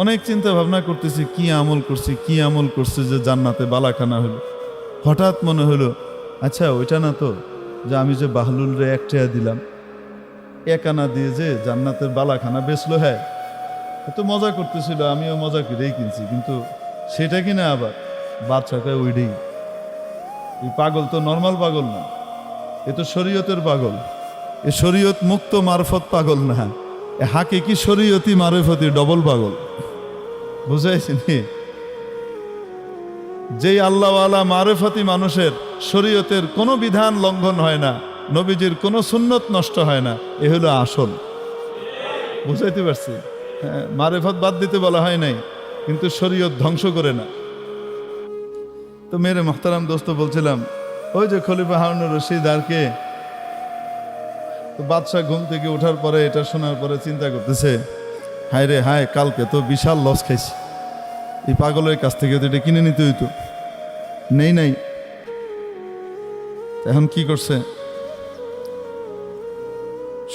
অনেক চিন্তা ভাবনা করতেছি, কি আমল করছি, কি আমল করছি যে জান্নাতে বালাখানা হলো। হঠাৎ মনে হলো, আচ্ছা ওইটা না তো যে আমি যে বাহলুল রে 1 টাকা দিলাম, 1 আনা দিয়ে যে জান্নাতের বালাখানা বেচলো। হ্যাঁ, তো মজা করতেছিল, আমিও মজা করেই কিনছি, কিন্তু সেটা কিনা আবার বাচ্চাটা ওইটাই। এই পাগল তো নর্মাল পাগল না, এ তো শরীয়তের পাগল। এ শরীয়ত মুক্ত মারফত পাগল না, এ হাকিকি শরীয়তি মারফতি ডবল পাগল। বুঝাইছি নি? যেই আল্লাহওয়ালা মারফতি মানুষের শরীয়তের কোনো বিধান লঙ্ঘন হয় না, নবীজির কোনো সুন্নত নষ্ট হয় না, এ হলো আসল। বুঝাইতে পারছি? হ্যাঁ, মারেফত বাদ দিতে বলা হয় নাই, কিন্তু শরীয়ত ধ্বংস করে না। তো মেরে মোহতারাম দোস্ত বলছিলাম, ওই যে খলিফা হারুনুর রশিদ আর কে, তো বাদশাহ ঘুম থেকে ওঠার পরে এটা শোনার পরে চিন্তা করতেছে, হায় রে হায়, কালকে তো বিশাল লস খাইছি, এই পাগলের কাছ থেকে তো এটা কিনে নিতে হইতো, নেই নাই। এখন কি করছে,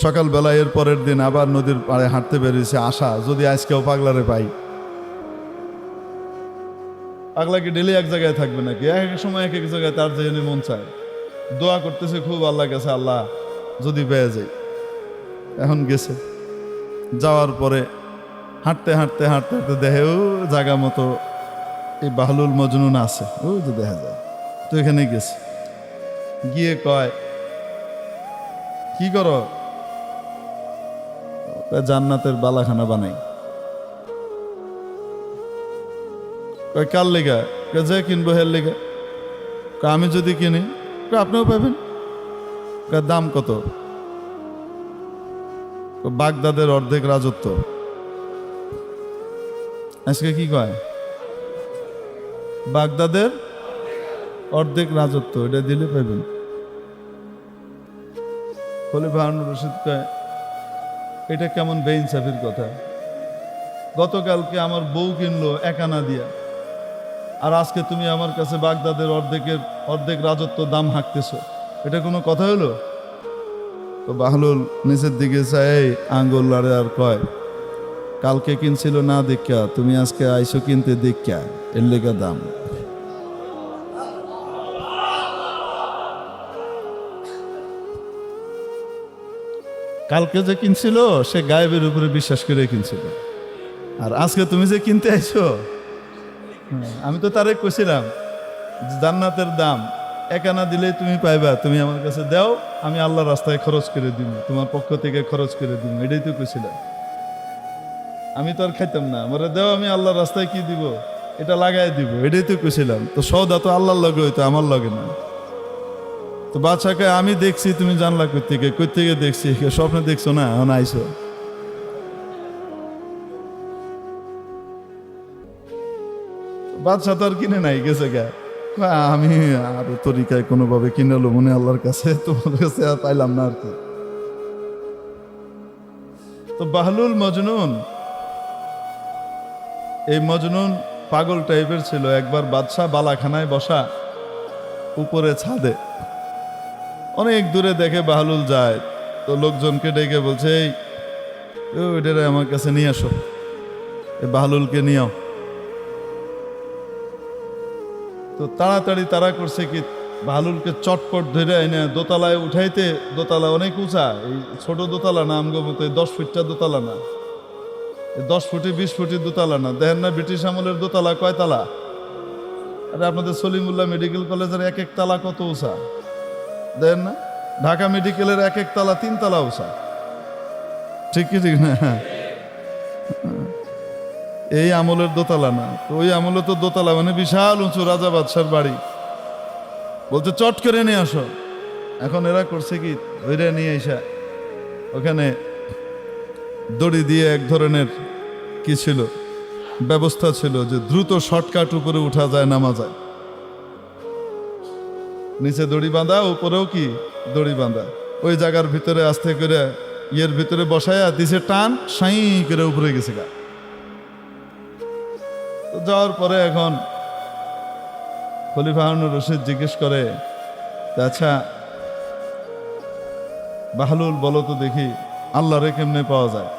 সকালবেলা এর পরের দিন আবার নদীর পাড়ে হাঁটতে বেরিয়েছে, আশা যদি আজকেও পাগলারে পাই। পাগলা কি ডেলি এক জায়গায় থাকবে নাকি? এক এক সময় এক এক জায়গায় তার যেখানে মন চায়। দোয়া করতেছে খুব আল্লাহ কাছে, আল্লাহ যদি পেয়ে যাই। এখন গেছে, যাওয়ার পরে হাঁটতে হাঁটতে হাঁটতে হাঁটতে দেখে ও জায়গা মতো এই বাহলুল মজনুন আছে, ও যে দেখা যায়। তো এখানে গেছে, গিয়ে কয়, কি করো? জান্নাতের বালাখানা বানাই। কয় কার লেগা? যে কিনবো হের লেগা। আমি যদি কিনি আপনিও পাবেন। দাম কত? বাগদাদের অর্ধেক রাজত্ব। আজকে কি কয়? বাগদাদের অর্ধেক রাজত্ব, এটা দিলে পাবেন। খলিফা হারুনুর রশিদ কয়, এটা কেমন বেইনসাফির কথা? গতকালকে আমার বউ কিনলো 1 আনা দিয়া, আর আজকে তুমি আমার কাছে বাগদাদের অর্ধেক রাজত্ব দাম হাঁকতেছো, এটা কোনো কথা হলো? তো বাহলুল নিচের দিকে চাই, আঙ্গুল লাড়ে আর কয়, কালকে কিনছিল না দেখা, তুমি আজকে আইসো কিনতে দেখা, এর লেগা দাম। কালকে যে কিনছিল সে গায়েবের উপরে বিশ্বাস করে কিনছিল, আর আজকে তুমি যে কিনতে আইছো, আমি তো তারে কইছিলাম জান্নাতের দাম 1 আনা দিলেই তুমি পাইবা, তুমি আমার কাছে দাও, আমি আল্লাহর রাস্তায় খরচ করে দিব, তোমার পক্ষ থেকে খরচ করে দিব, এটাই তো কইছিলাম। আমি তো আর খাইতাম না, আমারে দাও, আমি আল্লাহর রাস্তায় কি দিব, এটা লাগাই দিব, এটাই তো কইছিলাম। তো সওদা তো আল্লাহর লগে হইতো, আমার লগে না। তো বাদশাকে আমি দেখছি, তুমি জানলা কই থেকে দেখছি? স্বপ্নে দেখছো না, এখন আইসো। বাদশা তো আর কিনে নাই, গেছে গা, আমি আর তরিকায় কোনোভাবে কিনেলো মনে আল্লাহর কাছে, তোমার কাছে আর পাইলাম না আর কি। তো বাহলুল মজনুন, এই মজনুন পাগল টাইপের ছিল। একবার বাদশাহ বালাখানায় বসা, উপরে ছাদে, অনেক দূরে দেখে বাহলুল যায়, তো লোকজনকে ডেকে বলছে, এই ওইটারে আমার কাছে নিয়ে আসো, এই বাহলুলকে নিয়েও। তো তাড়াতাড়ি তারা করছে কি, বাহলুলকে চটপট ধরে এনে দোতলায় উঠাইতে, দোতলা অনেক উঁচা, এই ছোট দোতলা না, আমগো মতো 10 ফিটটা দোতলা না, 10 ফুটি 20 ফুটি দোতলা না। দেখেন না ব্রিটিশ আমলের দোতলা কয় তালা? আরে আপনাদের সলিমুল্লাহ মেডিকেল কলেজের এক এক তালা কত উঁচা, দেখেন না? ঢাকা মেডিকেলের এক এক তালা 3 তালা উঁচা, ঠিক কি ঠিক না? এই আমলের দোতলা না, তো ওই আমলে তো দোতলা মানে বিশাল উঁচু, রাজা বাদশার বাড়ি। বলতে চট করে নিয়ে আসো। এখন এরা করছে কি, ওইটা নিয়ে এসা ওখানে দড়ি দিয়ে এক ধরনের কি ছিল, ব্যবস্থা ছিল যে দ্রুত শর্টকাট উপরে উঠা যায়, নামা যায়। নিচে দড়ি বাঁধা, উপরেও কি দড়ি বাঁধা, ওই জায়গার ভিতরে আস্তে করে ইয়ের ভিতরে বসায়া দিছে টান, সাই করে উপরে গেছে গা। তো যাওয়ার পরে এখন খলিফা হারুনুর রশিদ জিজ্ঞেস করে, আচ্ছা বাহলুল বলো তো দেখি, আল্লাহরে কেমনে পাওয়া যায়?